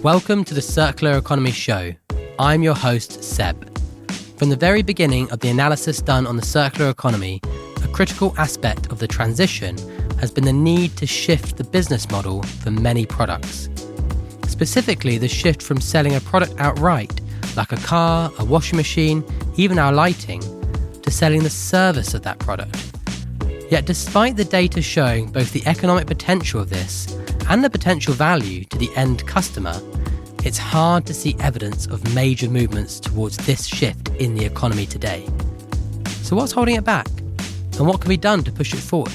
Welcome to the Circular Economy Show. I'm your host, Seb. From the very beginning of the analysis done on the circular economy, a critical aspect of the transition has been the need to shift the business model for many products. Specifically, the shift from selling a product outright, like a car, a washing machine, even our lighting, to selling the service of that product. Yet despite the data showing both the economic potential of this and the potential value to the end customer, it's hard to see evidence of major movements towards this shift in the economy today. So what's holding it back? And what can be done to push it forward?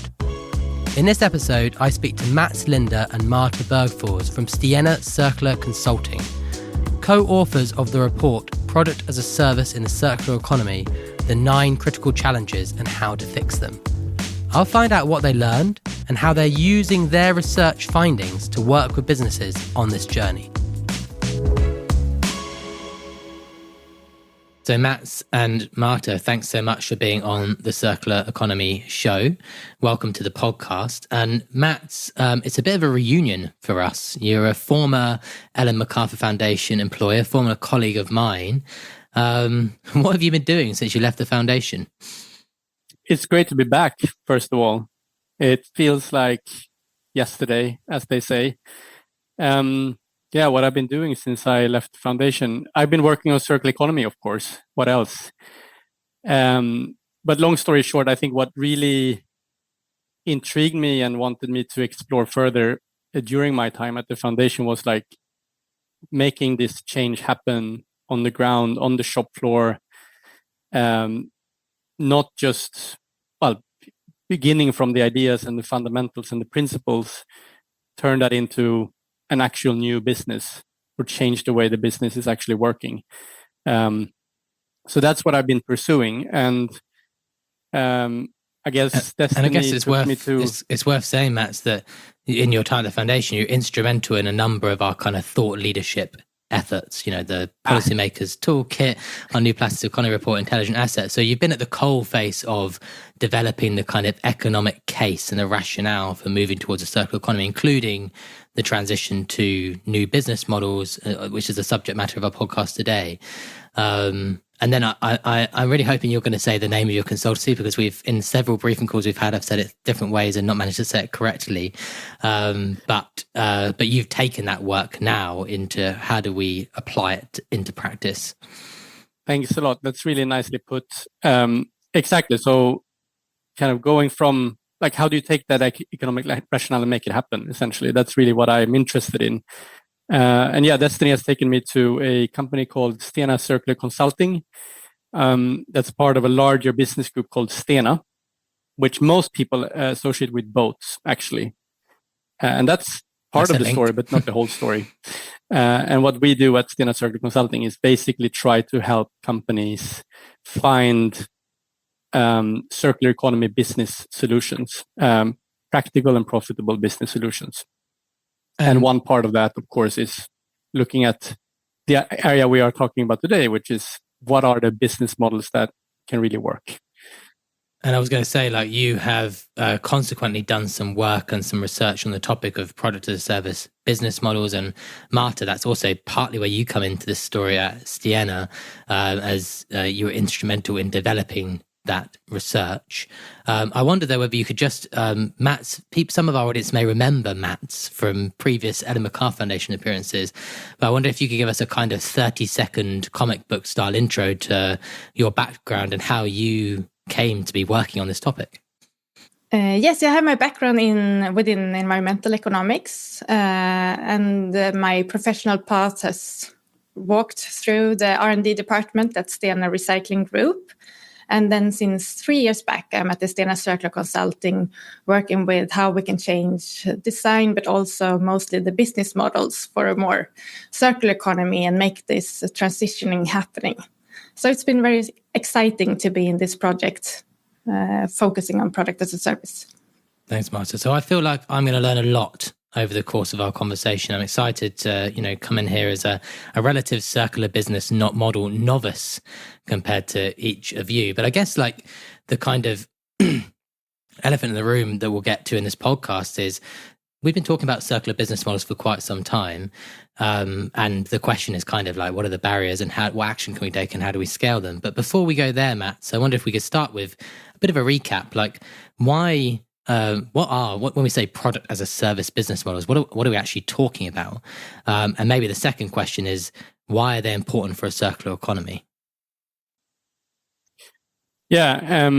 In this episode, I speak to Linder and Marta Bergfors from Stena Circular Consulting, co-authors of the report Product as a Service in the Circular Economy, the 9 critical challenges and how to fix them. I'll find out what they learned and how they're using their research findings to work with businesses on this journey. So Mats and Marta, thanks so much for being on the Circular Economy Show. Welcome to the podcast. And Mats, it's a bit of a reunion for us. You're a former MacArthur Foundation employer, former colleague of mine. What have you been doing since you left the foundation? It's great to be back, first of all. It feels like yesterday, as they say. What I've been doing since I left the foundation, I've been working on circular economy, of course. What else? But long story short, I think what really intrigued me and wanted me to explore further during my time at the foundation was like making this change happen on the ground, on the shop floor. Not just, beginning from the ideas and the fundamentals and the principles, turn that into an actual new business or change the way the business is actually working. So that's what I've been pursuing. And I guess it's worth saying, Mats, that in your time at the foundation, you're instrumental in a number of our kind of thought leadership efforts, the policymakers toolkit, our new plastic economy report, intelligent assets. So you've been at the coalface of developing the kind of economic case and the rationale for moving towards a circular economy, including the transition to new business models, which is the subject matter of our podcast today. And then I'm really hoping you're going to say the name of your consultancy, because in several briefing calls we've had, I've said it different ways and not managed to say it correctly. But you've taken that work now into how do we apply it into practice? Thanks a lot. That's really nicely put. Exactly. So kind of going from like, how do you take that economic rationale and make it happen? Essentially, that's really what I'm interested in. Destiny has taken me to a company called Stena Circular Consulting. That's part of a larger business group called Stena, which most people associate with boats, actually. And that's part of the story, but not the whole story. And what we do at Stena Circular Consulting is basically try to help companies find circular economy business solutions, practical and profitable business solutions. And one part of that, of course, is looking at the area we are talking about today, which is what are the business models that can really work. And I was going to say, like, you have consequently done some work and some research on the topic of product as a service business models. And Marta, that's also partly where you come into this story at Stena, as you were instrumental in developing that research. I wonder though whether you could just, Mats, some of our audience may remember Mats from previous MacArthur Foundation appearances, but I wonder if you could give us a kind of 30-second comic book style intro to your background and how you came to be working on this topic. Yes, I have my background within environmental economics, and my professional path has walked through the R&D department at Stena Recycling Group. And then since 3 years back, I'm at the Stena Circular Consulting, working with how we can change design, but also mostly the business models for a more circular economy and make this transitioning happening. So it's been very exciting to be in this project, focusing on product as a service. Thanks, Marta. So I feel like I'm going to learn a lot over the course of our conversation. I'm excited to, come in here as a relative circular business model novice compared to each of you. But I guess like the kind of elephant in the room that we'll get to in this podcast is We've been talking about circular business models for quite some time. And the question is kind of like, what are the barriers and what action can we take and how do we scale them? But before we go there, Matt, so I wonder if we could start with a bit of a recap. Like, why, when we say product as a service business models, what are we actually talking about? And maybe the second question is, why are they important for a circular economy? Yeah,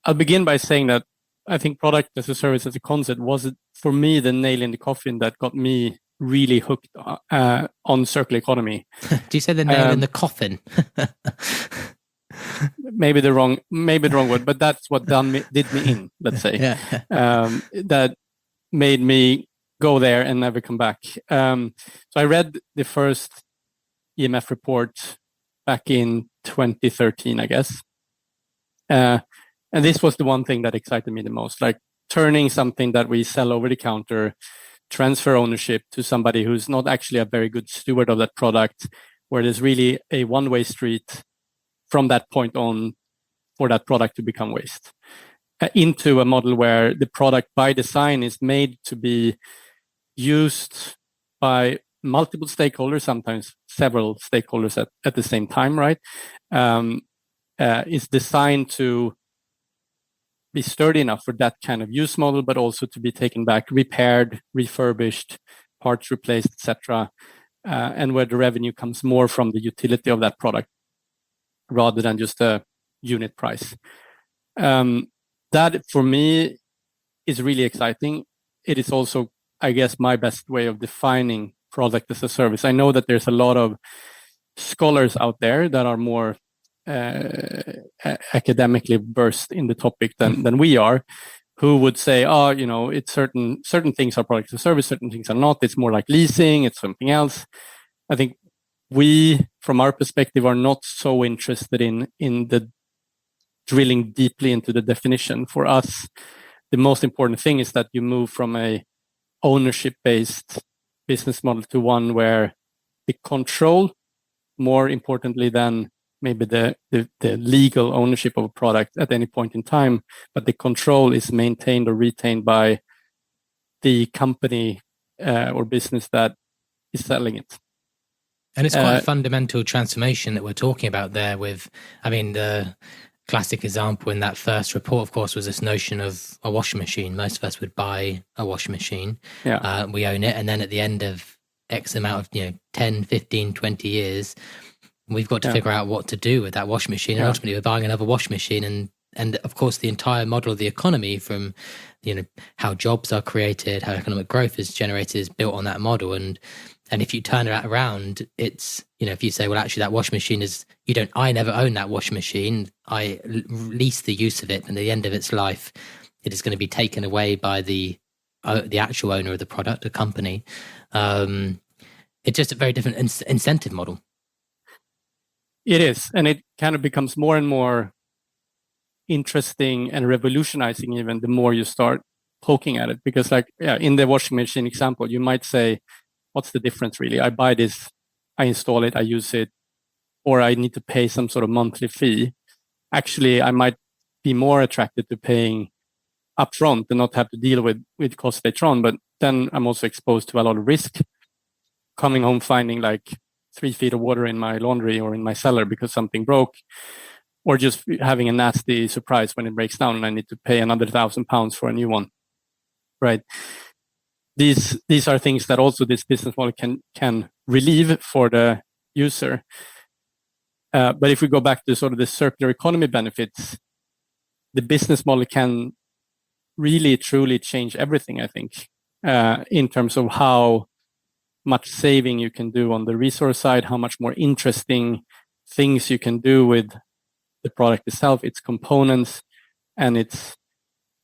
I'll begin by saying that I think product as a service as a concept was, for me, the nail in the coffin that got me really hooked on circular economy. Do you say the nail in the coffin? maybe the wrong word, but that's what did me in, let's say. That made me go there and never come back. So I read the first EMF report back in 2013, I guess. And this was the one thing that excited me the most, like turning something that we sell over the counter, transfer ownership to somebody who's not actually a very good steward of that product, where there's really a one-way street from that point on for that product to become waste, into a model where the product by design is made to be used by multiple stakeholders, sometimes several stakeholders at the same time, right? Is designed to be sturdy enough for that kind of use model, but also to be taken back, repaired, refurbished, parts replaced, etc. And where the revenue comes more from the utility of that product rather than just a unit price. That, for me, is really exciting. It is also, I guess, my best way of defining product as a service. I know that there's a lot of scholars out there that are more academically versed in the topic than we are, who would say, it's certain things are product as a service, certain things are not. It's more like leasing, it's something else. I think we, from our perspective, are not so interested in the drilling deeply into the definition. For us, the most important thing is that you move from a ownership-based business model to one where the control, more importantly than maybe the legal ownership of a product at any point in time, but the control is maintained or retained by the company or business that is selling it. And it's quite a fundamental transformation that we're talking about there with, the classic example in that first report, of course, was this notion of a washing machine. Most of us would buy a washing machine. Yeah. We own it. And then at the end of X amount of, 10, 15, 20 years, we've got to figure out what to do with that washing machine. And ultimately, we're buying another washing machine. And of course, the entire model of the economy, from how jobs are created, how economic growth is generated, is built on that model. And if you turn it around, it's, if you say, well, actually, that washing machine is, I never own that washing machine. I lease the use of it. And at the end of its life, it is going to be taken away by the actual owner of the product, the company. It's just a very different incentive model. It is, and it kind of becomes more and more interesting and revolutionizing even the more you start poking at it. Because in the washing machine example, you might say, what's the difference really? I buy this, I install it, I use it, or I need to pay some sort of monthly fee. Actually, I might be more attracted to paying upfront and not have to deal with costs later on. But then I'm also exposed to a lot of risk, coming home finding 3 feet of water in my laundry or in my cellar because something broke, or just having a nasty surprise when it breaks down and I need to pay another £1,000 for a new one. Right. These are things that also this business model can relieve for the user. But if we go back to sort of the circular economy benefits, the business model can really, truly change everything, I think, in terms of how much saving you can do on the resource side, how much more interesting things you can do with the product itself, its components, and its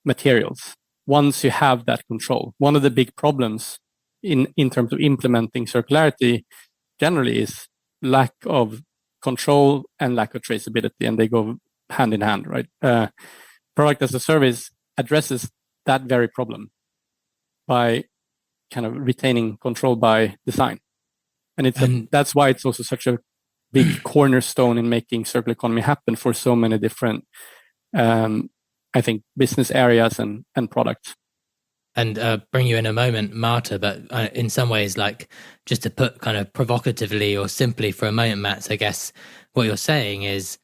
materials. Once you have that control, one of the big problems in terms of implementing circularity generally is lack of control and lack of traceability, and they go hand in hand, right? Product as a service addresses that very problem by kind of retaining control by design. And that's why it's also such a big cornerstone in making circular economy happen for so many different, I think, business areas and products. and bring you in a moment, Marta, but in some ways, like, just to put kind of provocatively or simply for a moment, Mats, I guess what you're saying is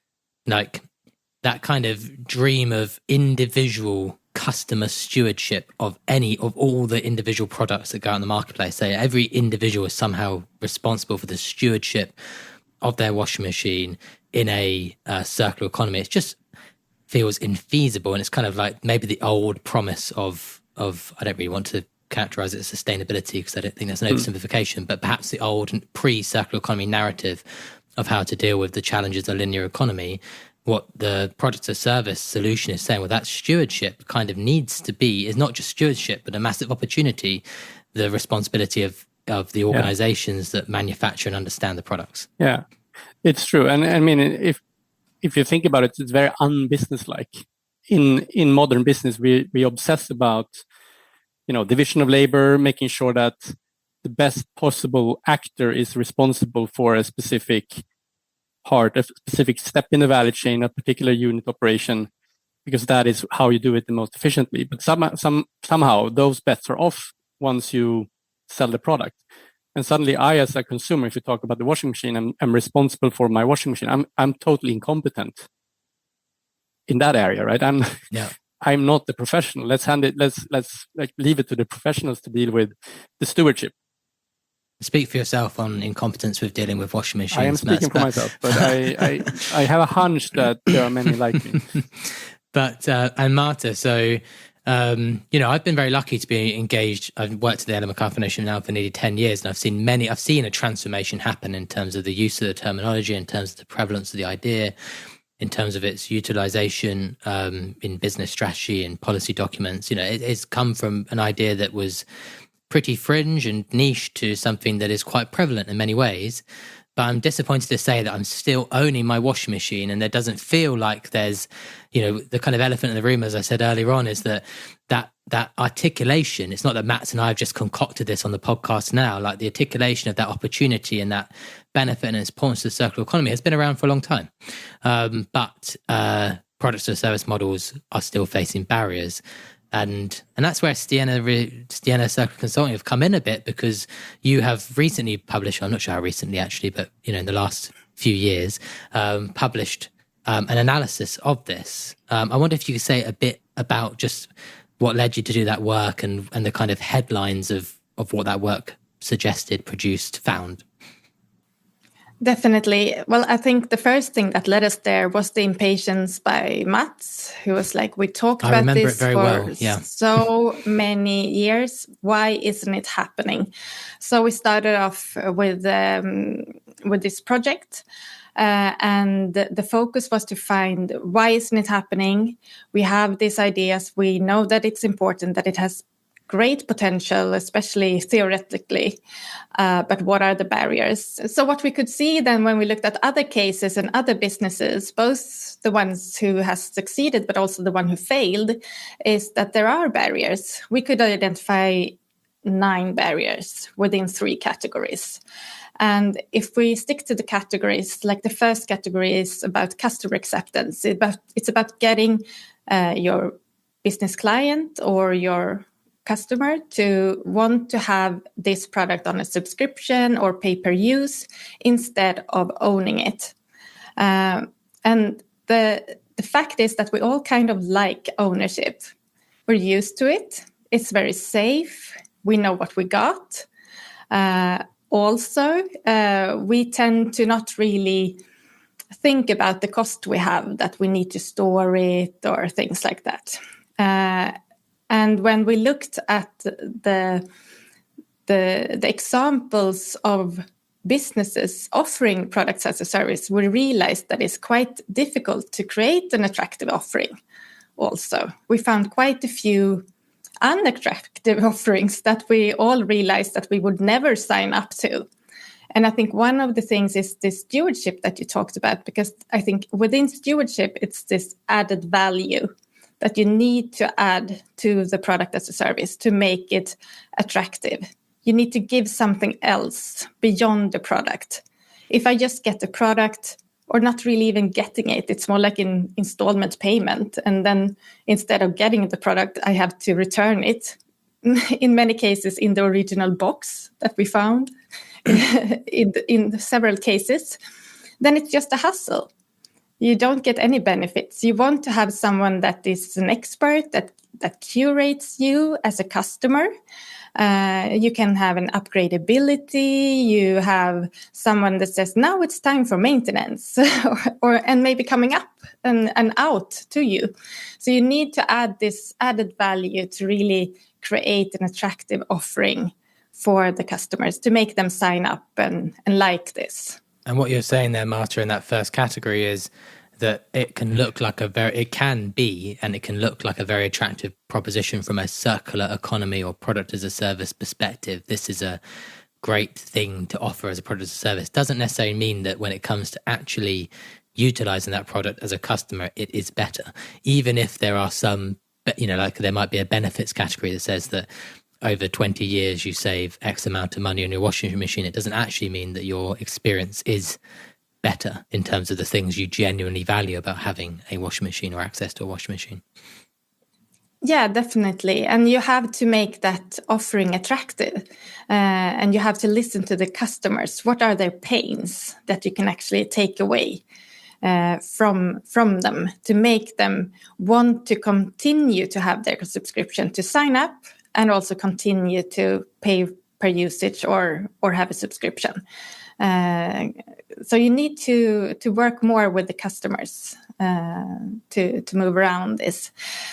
like that kind of dream of individual customer stewardship of all the individual products that go out in the marketplace. So every individual is somehow responsible for the stewardship of their washing machine in a circular economy. It just feels infeasible, and it's kind of like maybe the old promise of I don't really want to characterize it as sustainability because I don't think that's an oversimplification, but perhaps the old pre-circular economy narrative of how to deal with the challenges of linear economy. What the product or service solution is saying, well, that stewardship kind of needs to be, is not just stewardship, but a massive opportunity, the responsibility of the organizations that manufacture and understand the products. Yeah, it's true. And I mean, if you think about it, it's very unbusinesslike. In modern business, we obsess about, division of labor, making sure that the best possible actor is responsible for a specific part, a specific step in the value chain, a particular unit operation, because that is how you do it the most efficiently. But somehow those bets are off once you sell the product. And suddenly I, as a consumer, if you talk about the washing machine, I'm responsible for my washing machine. I'm totally incompetent in that area, right? I'm not the professional. Let's leave it to the professionals to deal with the stewardship. Speak for yourself on incompetence with dealing with washing machines. I am speaking for myself, but I have a hunch that there are many like me. But and Marta, so I've been very lucky to be engaged. I've worked at the Ellen MacArthur Foundation now for nearly 10 years, and I've seen a transformation happen in terms of the use of the terminology, in terms of the prevalence of the idea, in terms of its utilization in business strategy and policy documents. It's come from an idea that was pretty fringe and niche to something that is quite prevalent in many ways. But I'm disappointed to say that I'm still owning my washing machine, and there doesn't feel like there's, the kind of elephant in the room, as I said earlier on, is that articulation. It's not that Mats and I have just concocted this on the podcast now. Like, the articulation of that opportunity and that benefit and its importance to the circular economy has been around for a long time. But products or service models are still facing barriers. And that's where Stena Circular Consulting have come in a bit, because you have recently published, I'm not sure how recently actually, but in the last few years, published an analysis of this. I wonder if you could say a bit about just what led you to do that work and the kind of headlines of what that work suggested, produced, found. Definitely. Well, I think the first thing that led us there was the impatience by Mats, who was like, we talked about this for so many years. Why isn't it happening? So we started off with this project, and the focus was to find, why isn't it happening? We have these ideas. We know that it's important, that it has great potential, especially theoretically, but what are the barriers? So what we could see then when we looked at other cases and other businesses, both the ones who has succeeded but also the one who failed, is that there are barriers. We could identify 9 barriers within 3 categories. And if we stick to the categories, like the first category is about customer acceptance. It's about getting your business client or your customer to want to have this product on a subscription or pay-per-use instead of owning it. And the fact is that we all kind of like ownership. We're used to it. It's very safe. We know what we got. Also, we tend to not really think about the cost we have, that we need to store it or things like that. And when we looked at the examples of businesses offering products as a service, we realized that it's quite difficult to create an attractive offering. Also, we found quite a few unattractive offerings that we all realized that we would never sign up to. And I think one of the things is this stewardship that you talked about, because I think within stewardship, it's this added value that you need to add to the product as a service to make it attractive. You need to give something else beyond the product. If I just get the product, or not really even getting it, it's more like an installment payment. And then instead of getting the product, I have to return it. in many cases in the original box that we found in several cases, then it's just a hassle. You don't get any benefits. You want to have someone that is an expert, that curates you as a customer. You can have an upgradability. You have someone that says, now it's time for maintenance, and maybe coming up and out to you. So you need to add this added value to really create an attractive offering for the customers to make them sign up and like this. And what you're saying there, Marta, in that first category is that it can look like a very attractive proposition from a circular economy or product as a service perspective. This is a great thing to offer as a product as a service. Doesn't necessarily mean that when it comes to actually utilizing that product as a customer, it is better. Even if there are some, like there might be a benefits category that says that over 20 years you save X amount of money on your washing machine. It doesn't actually mean that your experience is better in terms of the things you genuinely value about having a washing machine or access to a washing machine. Yeah, definitely. And you have to make that offering attractive. And you have to listen to the customers. What are their pains that you can actually take away from them to make them want to continue to have their subscription, to sign up and also continue to pay per usage or have a subscription. So you need to work more with the customers to move around this.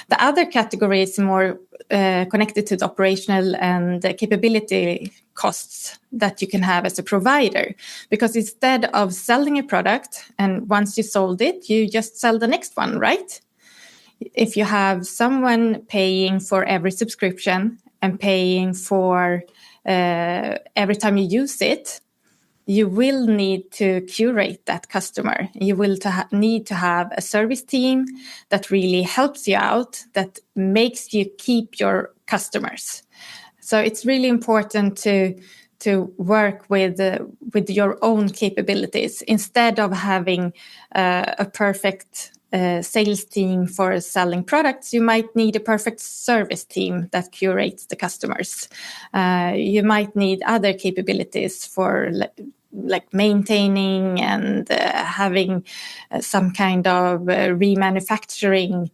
The other category is more connected to the operational and the capability costs that you can have as a provider. Because instead of selling a product and once you sold it, you just sell the next one, right? If you have someone paying for every subscription and paying for every time you use it, you will need to curate that customer. You will need to have a service team that really helps you out, that makes you keep your customers. So it's really important to work with your own capabilities instead of having a perfect sales team for selling products. You might need a perfect service team that curates the customers. You might need other capabilities for like maintaining and having some kind of remanufacturing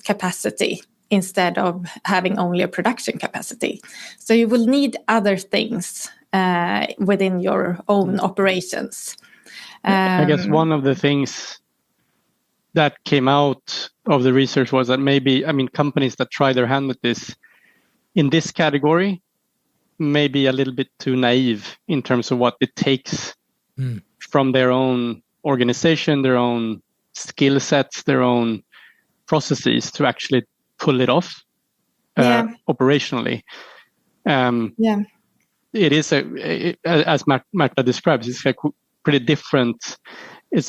capacity instead of having only a production capacity. So you will need other things within your own operations. I guess one of the things that came out of the research was that companies that try their hand with this in this category may be a little bit too naive in terms of what it takes from their own organization, their own skill sets, their own processes to actually pull it off operationally. It is as Marta describes, it's a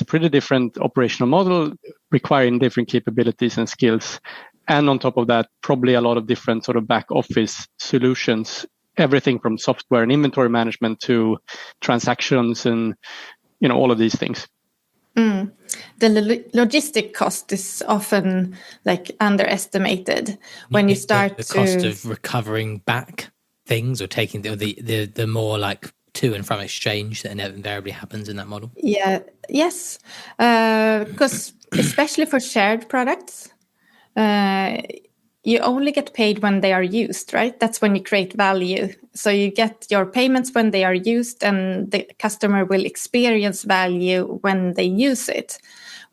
pretty different operational model requiring different capabilities and skills. And on top of that, probably a lot of different sort of back office solutions, everything from software and inventory management to transactions and, all of these things. The logistic cost is often underestimated when you start the cost of recovering back things or taking the more like to and from exchange that invariably happens in that model. Yes, because especially for shared products, you only get paid when they are used, right? That's when you create value. So you get your payments when they are used, and the customer will experience value when they use it.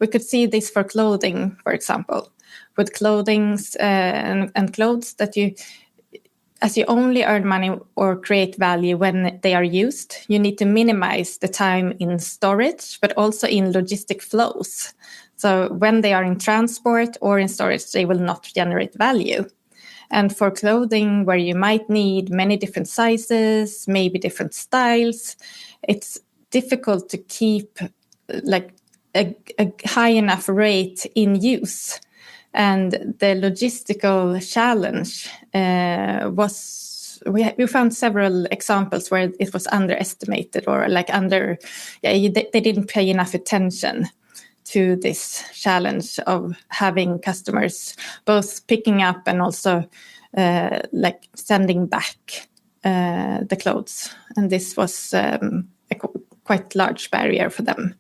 We could see this for clothing, for example, with clothings and clothes that as you only earn money or create value when they are used, you need to minimize the time in storage, but also in logistic flows. So when they are in transport or in storage, they will not generate value. And for clothing, where you might need many different sizes, maybe different styles, it's difficult to keep a high enough rate in use. And the logistical challenge we found several examples where it was underestimated or they didn't pay enough attention to this challenge of having customers both picking up and also like sending back the clothes, and this was a quite large barrier for them.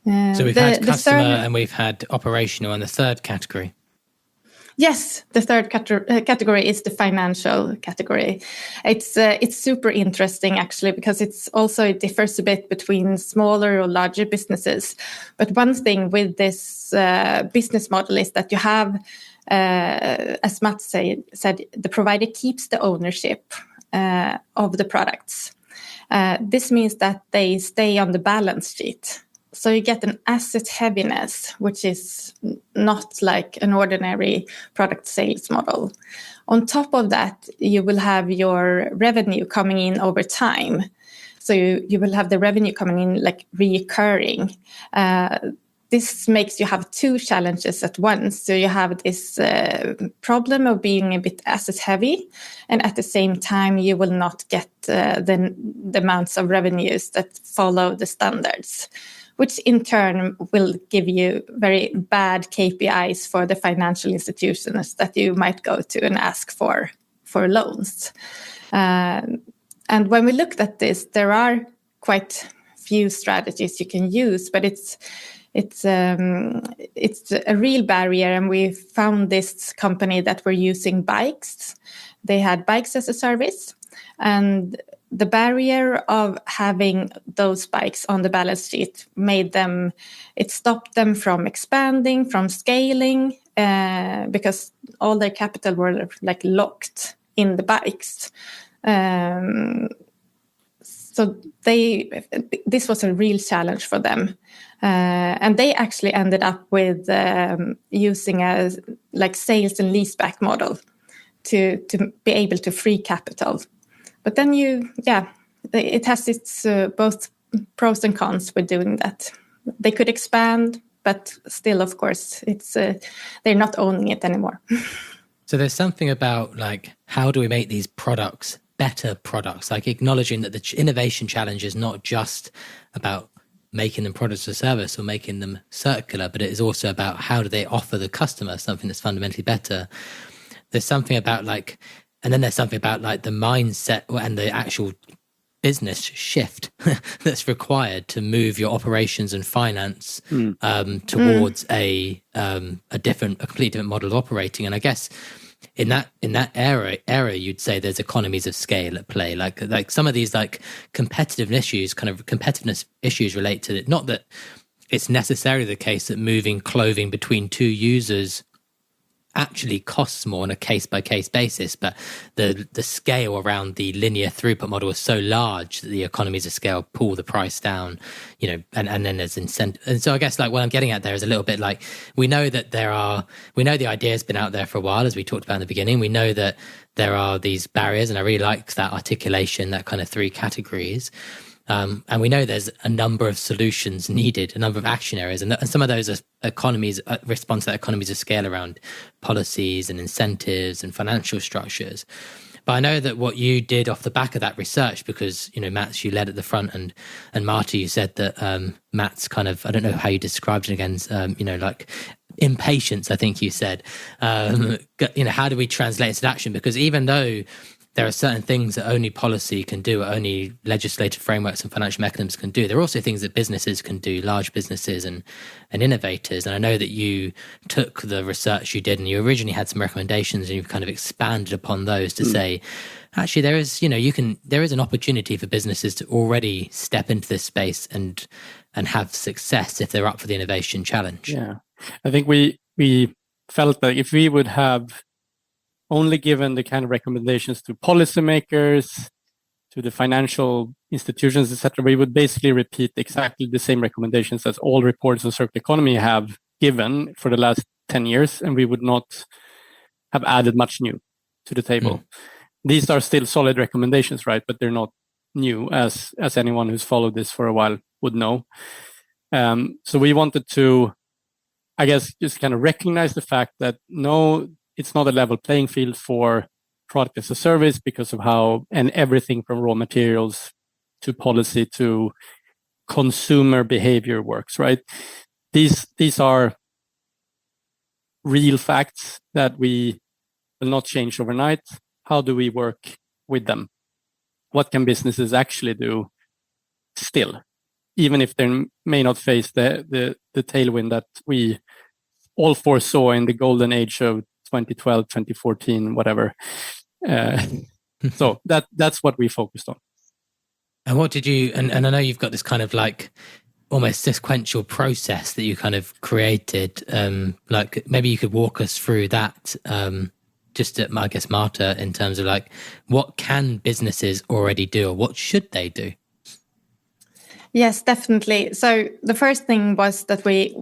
So we've had customer and we've had operational, and the third category. Yes, the third category is the financial category. It's super interesting actually, because it differs a bit between smaller or larger businesses. But one thing with this business model is that you have, as Matt said, the provider keeps the ownership of the products. This means that they stay on the balance sheet. So you get an asset heaviness, which is not like an ordinary product sales model. On top of that, you will have your revenue coming in over time. So you will have the revenue coming in like recurring. This makes you have two challenges at once. So you have this problem of being a bit asset heavy, and at the same time, you will not get the amounts of revenues that follow the standards, which in turn will give you very bad KPIs for the financial institutions that you might go to and ask for loans. And when we looked at this, there are quite few strategies you can use, but it's a real barrier. And we found this company that were using bikes. They had bikes as a service, and the barrier of having those bikes on the balance sheet stopped them from expanding, from scaling, because all their capital were like locked in the bikes. So this was a real challenge for them. And they actually ended up with using a like sales and leaseback model to be able to free capital. But then it has its both pros and cons with doing that. They could expand, but still, of course, they're not owning it anymore. So there's something about like, how do we make these products better products? Like acknowledging that the innovation challenge is not just about making them products or service or making them circular, but it is also about how do they offer the customer something that's fundamentally better. There's something about like, and then there's something about like the mindset and the actual business shift that's required to move your operations and finance towards a completely different model of operating. And I guess in that era, you'd say there's economies of scale at play. Like some of these like competitiveness issues relate to it. Not that it's necessarily the case that moving clothing between two users actually costs more on a case-by-case basis, but the scale around the linear throughput model is so large that the economies of scale pull the price down, and then there's incentive. And so I guess like what I'm getting at there is a little bit like, we know the idea has been out there for a while, as we talked about in the beginning. We know that there are these barriers, and I really like that articulation, that kind of three categories. And we know there's a number of solutions needed, a number of action areas, and some of those are response to economies of scale around policies and incentives and financial structures. But I know that what you did off the back of that research, because, Matt, you led at the front, and Marta, you said that Matt's kind of, I don't know how you described it again, like impatience, I think you said. How do we translate into action? Because even though there are certain things that only policy can do, or only legislative frameworks and financial mechanisms can do, there are also things that businesses can do, large businesses and innovators. And I know that you took the research you did, and you originally had some recommendations, and you've kind of expanded upon those to say, actually, there is an opportunity for businesses to already step into this space and have success if they're up for the innovation challenge. Yeah, I think we felt that if we would have only given the kind of recommendations to policymakers, to the financial institutions, etc., we would basically repeat exactly the same recommendations as all reports on circular economy have given for the last 10 years, and we would not have added much new to the table. These are still solid recommendations, right? But they're not new, as anyone who's followed this for a while would know. So we wanted to, I guess, just kind of recognize the fact that no, it's not a level playing field for product as a service because of how, and everything from raw materials to policy to consumer behavior works, right? These are real facts that we will not change overnight. How do we work with them? What can businesses actually do still, even if they may not face the tailwind that we all foresaw in the golden age of 2012, 2014, whatever. So that's what we focused on. And what did you, and I know you've got this kind of like almost sequential process that you kind of created. Like maybe you could walk us through that, just at, I guess, Marta, in terms of like, what can businesses already do, or what should they do? Yes, definitely. So the first thing was that we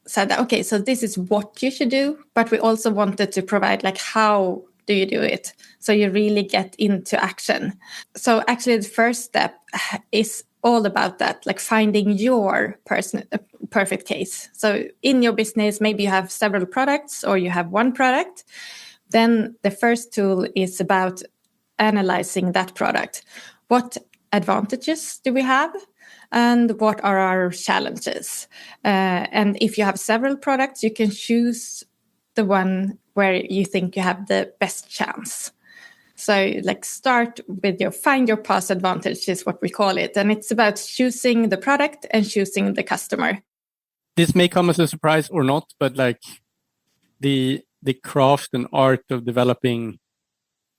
said, okay, so this is what you should do, but we also wanted to provide like, how do you do it? So you really get into action. So actually the first step is all about that, like finding your perfect case. So in your business, maybe you have several products or you have one product. Then the first tool is about analyzing that product. What advantages do we have? And what are our challenges? And if you have several products, you can choose the one where you think you have the best chance. So like start with find your PaaS advantage is what we call it. And it's about choosing the product and choosing the customer. This may come as a surprise or not, but like the craft and art of developing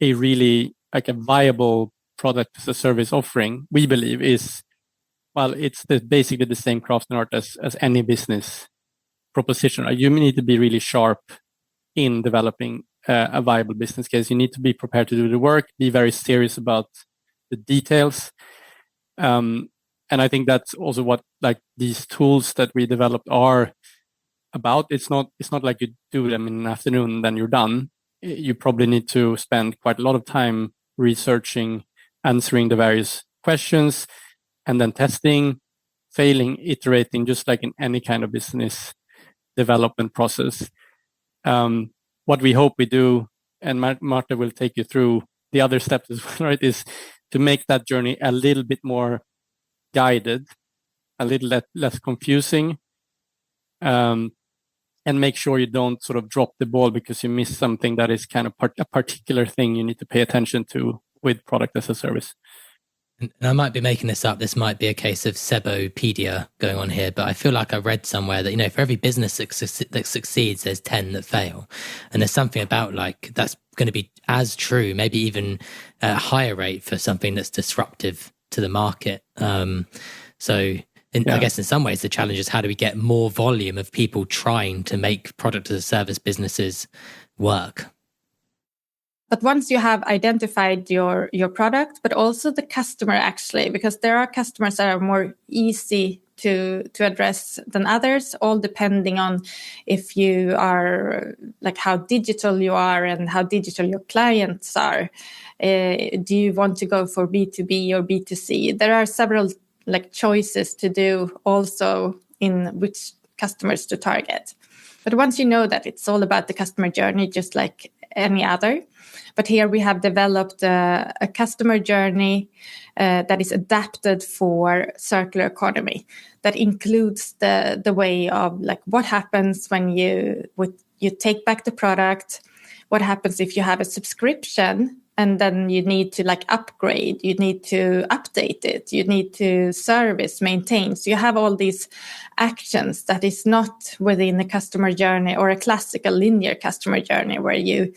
a really like a viable product as a service offering, we believe is, well, it's basically the same craft and art as any business proposition. You need to be really sharp in developing a viable business case. You need to be prepared to do the work, be very serious about the details. And I think that's also what like these tools that we developed are about. It's not like you do them in an afternoon and then you're done. You probably need to spend quite a lot of time researching, answering the various questions, and then testing, failing, iterating, just like in any kind of business development process. What we hope we do, and Marta will take you through the other steps as well, right, is to make that journey a little bit more guided, a little less confusing, and make sure you don't sort of drop the ball because you miss something that is kind of a particular thing you need to pay attention to with product as a service. And I might be making this up. This might be a case of Sebopedia going on here, but I feel like I read somewhere that, you know, for every business that succeeds, there's 10 that fail. And there's something about like, that's going to be as true, maybe even a higher rate for something that's disruptive to the market. I guess in some ways, the challenge is how do we get more volume of people trying to make product as a service businesses work? But once you have identified your product, but also the customer actually, because there are customers that are more easy to address than others, all depending on if you are like how digital you are and how digital your clients are. Do you want to go for B2B or B2C? There are several like choices to do also in which customers to target. But once you know that, it's all about the customer journey, just like any other. But here we have developed a customer journey that is adapted for circular economy. That includes the way of like what happens when you take back the product, what happens if you have a subscription and then you need to like upgrade, you need to update it, you need to service, maintain. So you have all these actions that is not within a customer journey or a classical linear customer journey where you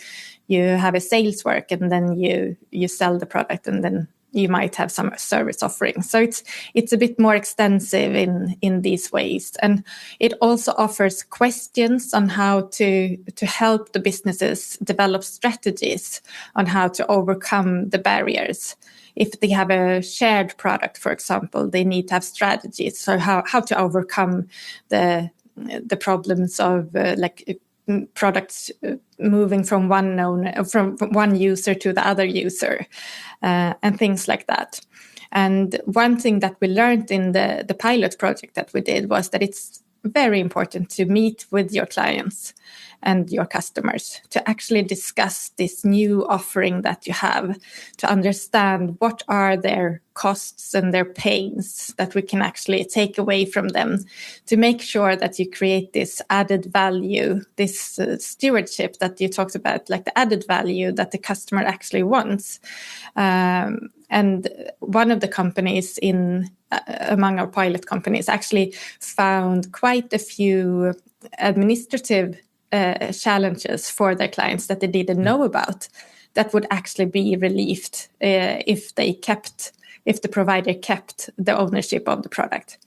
have a sales work and then you sell the product and then you might have some service offerings. So it's a bit more extensive in these ways. And it also offers questions on how to help the businesses develop strategies on how to overcome the barriers. If they have a shared product, for example, they need to have strategies. So how to overcome the problems of products moving from one user to the other user, and things like that. And one thing that we learned in the pilot project that we did was that it's very important to meet with your clients and your customers to actually discuss this new offering that you have, to understand what are their costs and their pains that we can actually take away from them, to make sure that you create this added value, this stewardship that you talked about, like the added value that the customer actually wants. And one of the companies among our pilot companies actually found quite a few administrative challenges for their clients that they didn't know about, that would actually be relieved if the provider kept the ownership of the product.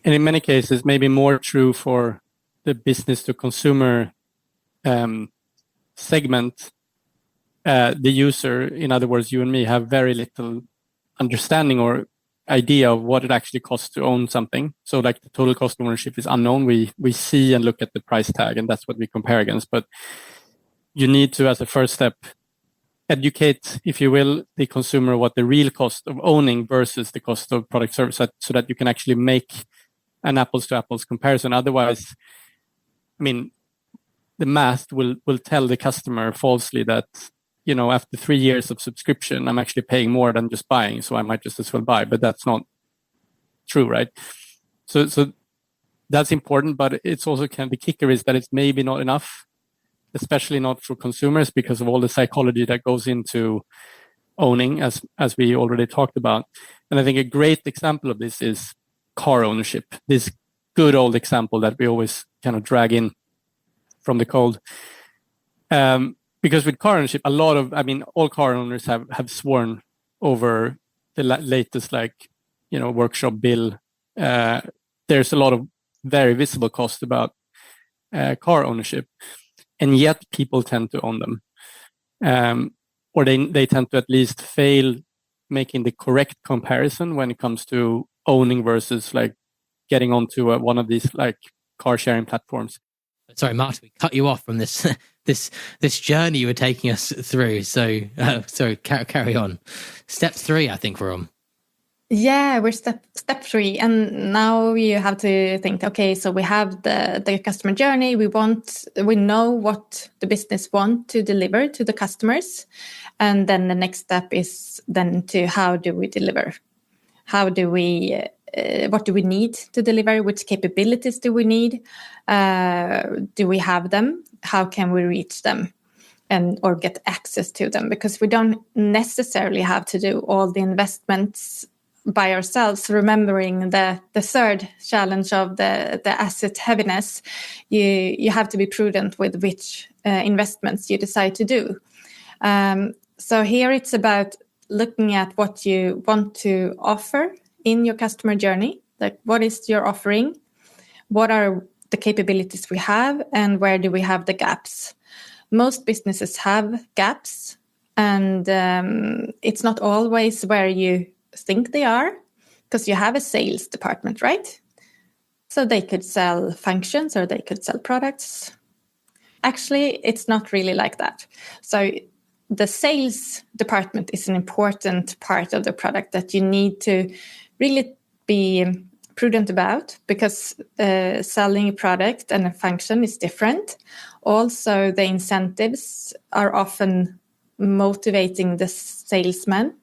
And in many cases, maybe more true for the business to consumer segment, the user, in other words, you and me, have very little understanding or idea of what it actually costs to own something. So like the total cost of ownership is unknown. We see and look at the price tag, and that's what we compare against. But you need to, as a first step, educate, if you will, the consumer what the real cost of owning versus the cost of product service, so that you can actually make an apples to apples comparison. Otherwise, I mean, the math will tell the customer falsely that, you know, after 3 years of subscription, I'm actually paying more than just buying, so I might just as well buy. But that's not true, right? So that's important, but it's also kind of the kicker is that it's maybe not enough, especially not for consumers, because of all the psychology that goes into owning, as we already talked about. And I think a great example of this is car ownership. This good old example that we always kind of drag in from the cold. Because with car ownership, all car owners have sworn over the latest, workshop bill. There's a lot of very visible cost about car ownership, and yet people tend to own them, or they tend to at least fail making the correct comparison when it comes to owning versus like getting onto one of these like car sharing platforms. Sorry, Marta, we cut you off from this this journey you were taking us through. So, carry on. Step 3, I think we're on. Yeah, we're step 3, and now you have to think. Okay, so we have the customer journey. We know what the business want to deliver to the customers, and then the next step is then to how do we deliver? How do we? What do we need to deliver? Which capabilities do we need? Do we have them? How can we reach them or get access to them? Because we don't necessarily have to do all the investments by ourselves. Remembering the third challenge of the asset heaviness, you have to be prudent with which investments you decide to do. So here it's about looking at what you want to offer in your customer journey. Like, what is your offering? What are the capabilities we have, and where do we have the gaps? Most businesses have gaps, and it's not always where you think they are, because you have a sales department, right? So they could sell functions or they could sell products. Actually, it's not really like that. So the sales department is an important part of the product that you need to really be prudent about, because selling a product and a function is different. Also, the incentives are often motivating the salesman.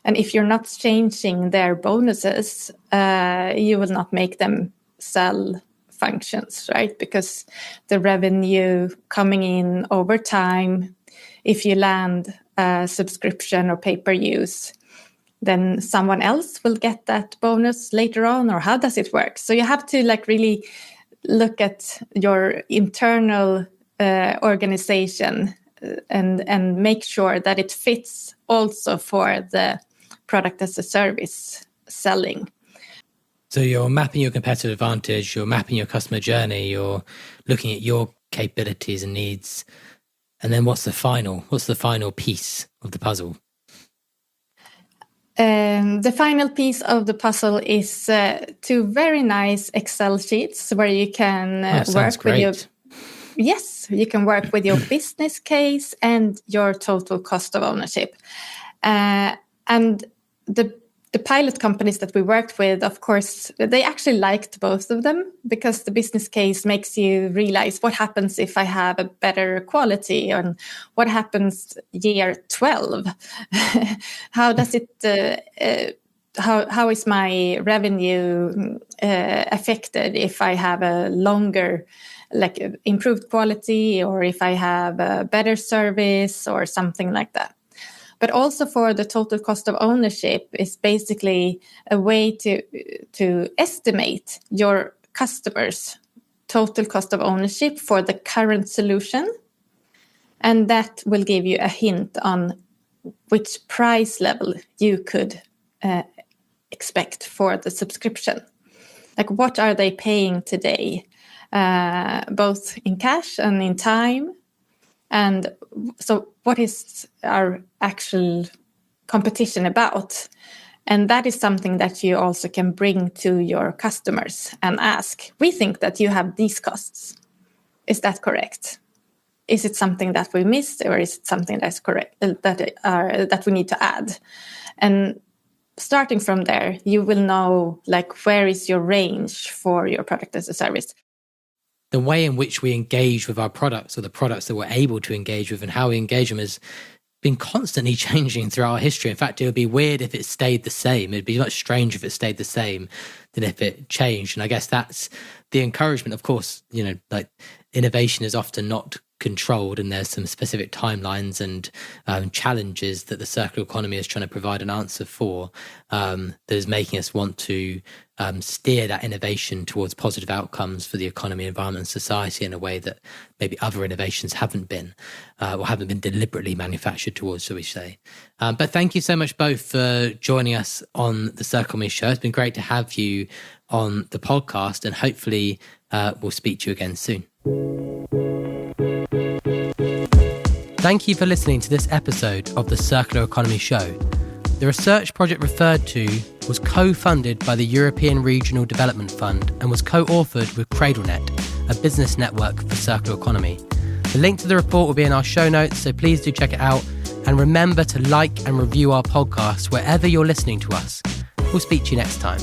And if you're not changing their bonuses, you will not make them sell functions, right? Because the revenue coming in over time, if you land a subscription or pay-per-use, then someone else will get that bonus later on, or how does it work? So you have to really look at your internal organization and make sure that it fits also for the product as a service selling. So you're mapping your competitive advantage, you're mapping your customer journey, you're looking at your capabilities and needs. And then what's the final piece of the puzzle? The final piece of the puzzle is 2 very nice Excel sheets where you can work with your... Yes, you can work with your business case and your total cost of ownership. And the the pilot companies that we worked with, of course, they actually liked both of them because the business case makes you realize what happens if I have a better quality and what happens year 12. How does it, how is my revenue affected if I have a longer, like improved quality, or if I have a better service or something like that. But also for the total cost of ownership is basically a way to estimate your customers' total cost of ownership for the current solution. And that will give you a hint on which price level you could expect for the subscription. Like, what are they paying today, both in cash and in time? And so what is our actual competition about? And that is something that you also can bring to your customers and ask, we think that you have these costs. Is that correct? Is it something that we missed, or is it something that's correct, that we need to add? And starting from there, you will know, like, where is your range for your product as a service. The way in which we engage with our products, or the products that we're able to engage with, and how we engage them has been constantly changing throughout our history. In fact, it would be weird if it stayed the same. It'd be much stranger if it stayed the same than if it changed. And I guess that's the encouragement. Of course, like, innovation is often not controlled, and there's some specific timelines and challenges that the circular economy is trying to provide an answer for, that is making us want to steer that innovation towards positive outcomes for the economy, environment, and society in a way that maybe other innovations haven't been, or haven't been deliberately manufactured towards, shall we say. But thank you so much both for joining us on the Circular Economy Show. It's been great to have you on the podcast, and hopefully we'll speak to you again soon. Thank you for listening to this episode of the Circular Economy Show. The research project referred to was co-funded by the European Regional Development Fund and was co-authored with CradleNet, a business network for circular economy. The link to the report will be in our show notes, so please do check it out. And remember to like and review our podcast wherever you're listening to us. We'll speak to you next time.